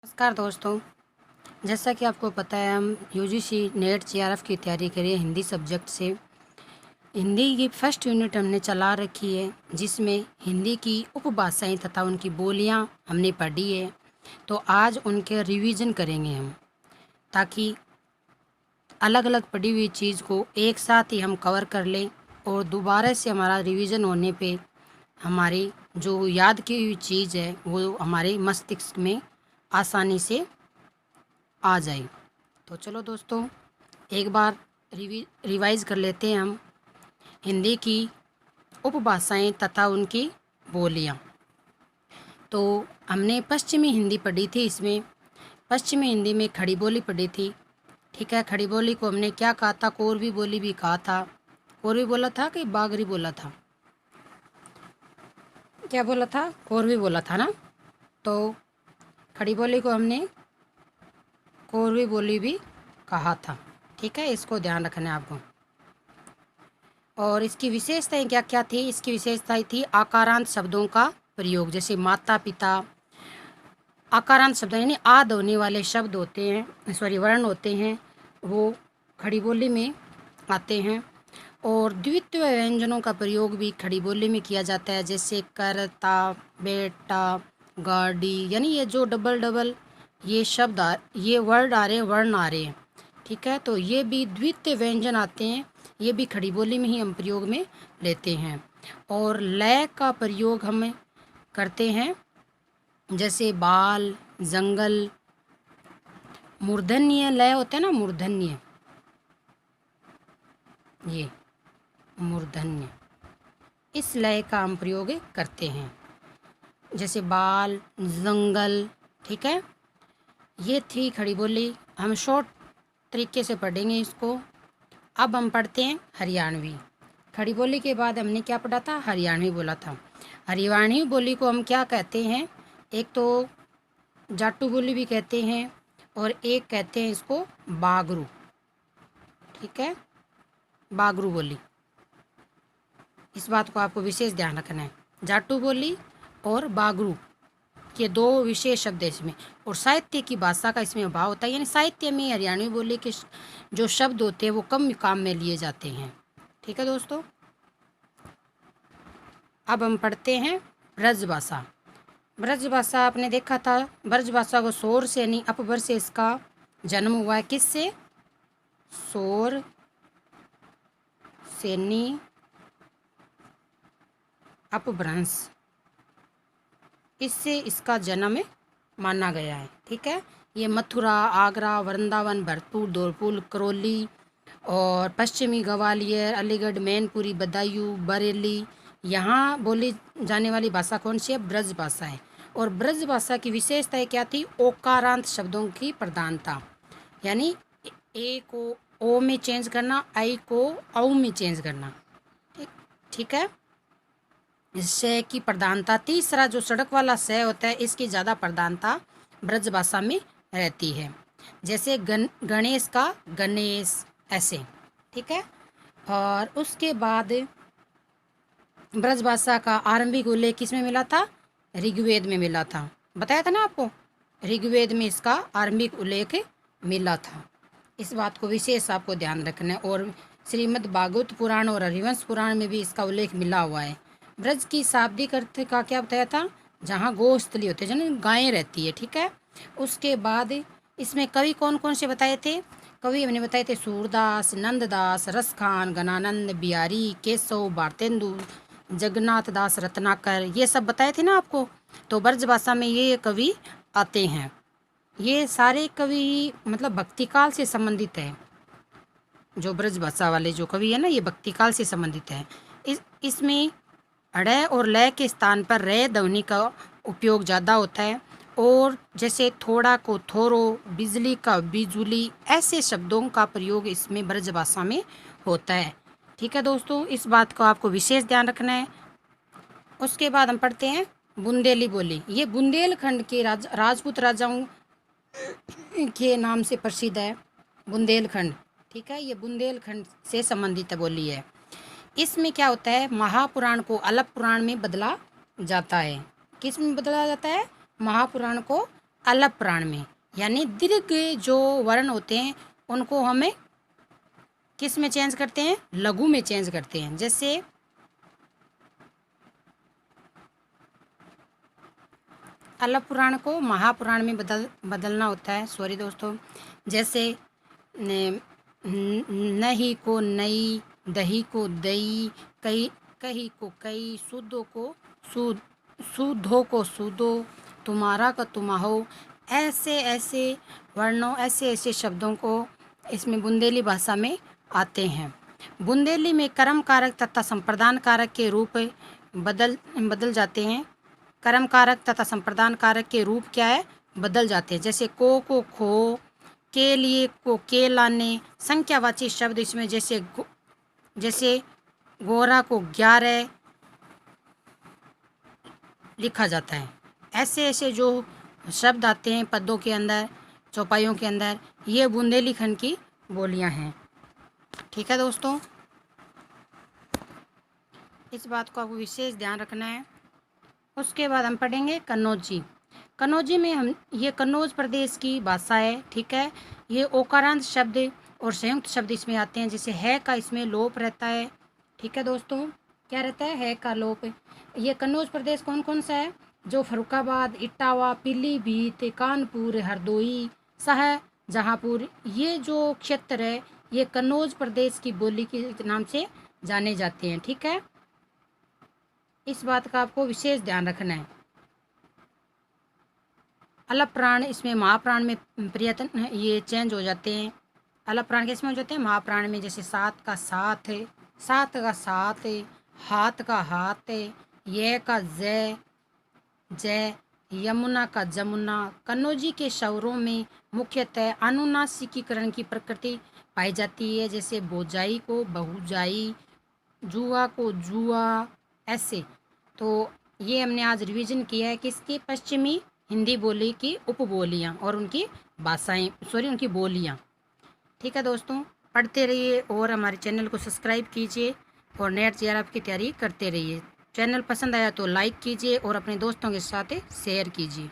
नमस्कार दोस्तों। जैसा कि आपको पता है, हम यूजीसी नेट जेआरएफ की तैयारी करिए हिंदी सब्जेक्ट से। हिंदी की फर्स्ट यूनिट हमने चला रखी है, जिसमें हिंदी की उपभाषाएं तथा उनकी बोलियां हमने पढ़ी है। तो आज उनके रिवीजन करेंगे हम, ताकि अलग अलग पढ़ी हुई चीज़ को एक साथ ही हम कवर कर लें और दोबारा से हमारा रिवीजन होने पे हमारी जो याद की हुई चीज़ है वो हमारे मस्तिष्क में आसानी से आ जाए। तो चलो दोस्तों, एक बार रिवाइज कर लेते हैं हम हिंदी की उपभाषाएं तथा उनकी बोलियां। तो हमने पश्चिमी हिंदी पढ़ी थी। इसमें पश्चिमी हिंदी में खड़ी बोली पढ़ी थी। ठीक है, खड़ी बोली को हमने क्या कहा था? कोरवी बोली भी कहा था। कोरवी बोला था कि बागरी बोला था? क्या बोला था? कोरवी बोला था ना। तो खड़ी बोली को हमने कोरवी बोली भी कहा था। ठीक है, इसको ध्यान रखना है आपको। और इसकी विशेषताएं क्या क्या थी? इसकी विशेषताएं थी आकारांत शब्दों का प्रयोग, जैसे माता पिता। आकारांत शब्द यानी आद होने वाले शब्द होते हैं, वर्ण होते हैं, वो खड़ी बोली में आते हैं। और द्वितीय व्यंजनों का प्रयोग भी खड़ी बोली में किया जाता है, जैसे करता, बेटा, गाड़ी। यानी ये जो डबल डबल ये ये वर्ड आ रहे हैं, वर्ण आ रहे हैं। ठीक है, तो ये भी द्वितीय व्यंजन आते हैं, ये भी खड़ी बोली में ही हम प्रयोग में लेते हैं। और लय का प्रयोग हम करते हैं, जैसे बाल, जंगल। मूर्धन्य लय होते हैं ना, मूर्धन्य, ये मूर्धन्य, इस लय का हम प्रयोग करते हैं, जैसे बाल, जंगल। ठीक है, ये थी खड़ी बोली। हम शॉर्ट तरीके से पढ़ेंगे इसको। अब हम पढ़ते हैं हरियाणवी। खड़ी बोली के बाद हमने क्या पढ़ा था? हरियाणवी बोला था। हरियाणवी बोली को हम क्या कहते हैं? एक तो जाटू बोली भी कहते हैं, और एक कहते हैं इसको बागरू। ठीक है, बागरू बोली। इस बात को आपको विशेष ध्यान रखना है। जाटू बोली और बागरू के दो विशेष शब्द है इसमें। और साहित्य की भाषा का इसमें अभाव होता है, यानी साहित्य में हरियाणवी बोली के जो शब्द होते हैं वो कम काम में लिए जाते हैं। ठीक है दोस्तों, अब हम पढ़ते हैं ब्रज भाषा। ब्रज भाषा आपने देखा था, ब्रज भाषा को शोर से यानी अपभ्र से इसका जन्म हुआ है। किससे? शोर से नी अपभ्रंश, इससे इसका जन्म माना गया है। ठीक है, ये मथुरा, आगरा, वृंदावन, भरतपुर, धौलपुर, करौली और पश्चिमी ग्वालियर, अलीगढ़, मैनपुरी, बदायूं, बरेली, यहाँ बोली जाने वाली भाषा कौन सी है? ब्रज भाषा है। और ब्रज भाषा की विशेषताएं क्या थी? ओकारांत शब्दों की प्रधानता, यानी ए को ओ में चेंज करना, आई को औ में चेंज करना। ठीक है, स की प्रधानता। तीसरा जो सड़क वाला स होता है, इसकी ज़्यादा प्रधानता ब्रज भाषा में रहती है, जैसे गणेश का गणेश, ऐसे। ठीक है, और उसके बाद ब्रज भाषा का आरंभिक उल्लेख किस में मिला था? ऋग्वेद में मिला था। बताया था ना आपको, ऋग्वेद में इसका आरंभिक उल्लेख मिला था। इस बात को विशेष आपको ध्यान रखना है। और श्रीमद् भागवत पुराण और हरिवंश पुराण में भी इसका उल्लेख मिला हुआ है। ब्रज की शाब्दिक अर्थ का क्या बताया था? जहाँ गौस्थली होते हैं, जहाँ गायें रहती है। ठीक है, उसके बाद इसमें कवि कौन कौन से बताए थे? कवि हमने बताए थे सूरदास, नंददास, रसखान, गणानंद, बिहारी, केशव, भारतेंदु, जगन्नाथ दास, रत्नाकर, ये सब बताए थे ना आपको। तो ब्रज भाषा में ये कवि आते हैं। ये सारे कवि मतलब भक्तिकाल से संबंधित है। जो ब्रज भाषा वाले जो कवि है ना, ये भक्तिकाल से संबंधित है। इसमें अड़य और लय के स्थान पर रे ध्वनि का उपयोग ज़्यादा होता है। और जैसे थोड़ा को थोरो, बिजली का बिजुली, ऐसे शब्दों का प्रयोग इसमें ब्रज भाषा में होता है। ठीक है दोस्तों, इस बात को आपको विशेष ध्यान रखना है। उसके बाद हम पढ़ते हैं बुंदेली बोली। ये बुंदेलखंड के राजपूत राजाओं के नाम से प्रसिद्ध है, बुंदेलखंड। ठीक है, ये बुंदेलखंड से संबंधित बोली है। इसमें क्या होता है? महापुराण को अलग पुराण में बदला जाता है। किस में बदला जाता है? महापुराण को अलप प्राण में, यानी दीर्घ जो वर्ण होते हैं उनको हमें किस में चेंज करते हैं, लघु में चेंज करते हैं। जैसे अलप पुराण को महापुराण में बदलना होता है, सॉरी दोस्तों। जैसे नहीं को नई, दही को दई, कई कही को कई, शुद्धो को शुद्ध, शुद्धो को शुद्धो, तुम्हारा का तुम्हाहो, ऐसे ऐसे वर्णों, ऐसे ऐसे शब्दों को इसमें बुंदेली भाषा में आते हैं। बुंदेली में कर्म कारक तथा संप्रदान कारक के रूप बदल जाते हैं। कर्म कारक तथा संप्रदान कारक के रूप क्या है, बदल जाते हैं। जैसे को खो, के लिए को के लाने, संख्यावाची शब्द इसमें जैसे गोरा को 11 लिखा जाता है। ऐसे ऐसे जो शब्द आते हैं पदों के अंदर, चौपाइयों के अंदर, ये बुंदेली खंड की बोलियां हैं। ठीक है दोस्तों, इस बात को आपको विशेष ध्यान रखना है। उसके बाद हम पढ़ेंगे कन्नौजी। कन्नौजी में हम, ये कन्नौज प्रदेश की भाषा है। ठीक है, ये ओकारांत शब्द और संयुक्त शब्द इसमें आते हैं। जैसे है का इसमें लोप रहता है। ठीक है दोस्तों, क्या रहता है का लोप। ये कन्नौज प्रदेश कौन कौन सा है, जो फर्रुखाबाद, इटावा, पीलीभीत, कानपुर, हरदोई, शाहजहाँपुर, ये जो क्षेत्र है ये कन्नौज प्रदेश की बोली के नाम से जाने जाते हैं। ठीक है, इस बात का आपको विशेष ध्यान रखना है। अलप प्राण इसमें महाप्राण में प्रयत्न ये चेंज हो जाते हैं। अलप प्राण किस में हो जाते हैं, महाप्राण में। जैसे सात का साथ, सात का सात, हाथ का हाथ, ये का जय जय, यमुना का जमुना। कन्नौजी के शौरों में मुख्यतः अनुनासिकीकरण की प्रकृति पाई जाती है। जैसे बोजाई को बहुजाई, जुआ को जुआ, ऐसे। तो ये हमने आज रिवीजन किया है किसकी, पश्चिमी हिंदी बोली की उपबोलियाँ और उनकी भाषाएं, सॉरी उनकी बोलियाँ। ठीक है दोस्तों, पढ़ते रहिए और हमारे चैनल को सब्सक्राइब कीजिए और नेट जेआरएफ की तैयारी करते रहिए। चैनल पसंद आया तो लाइक कीजिए और अपने दोस्तों के साथ शेयर कीजिए।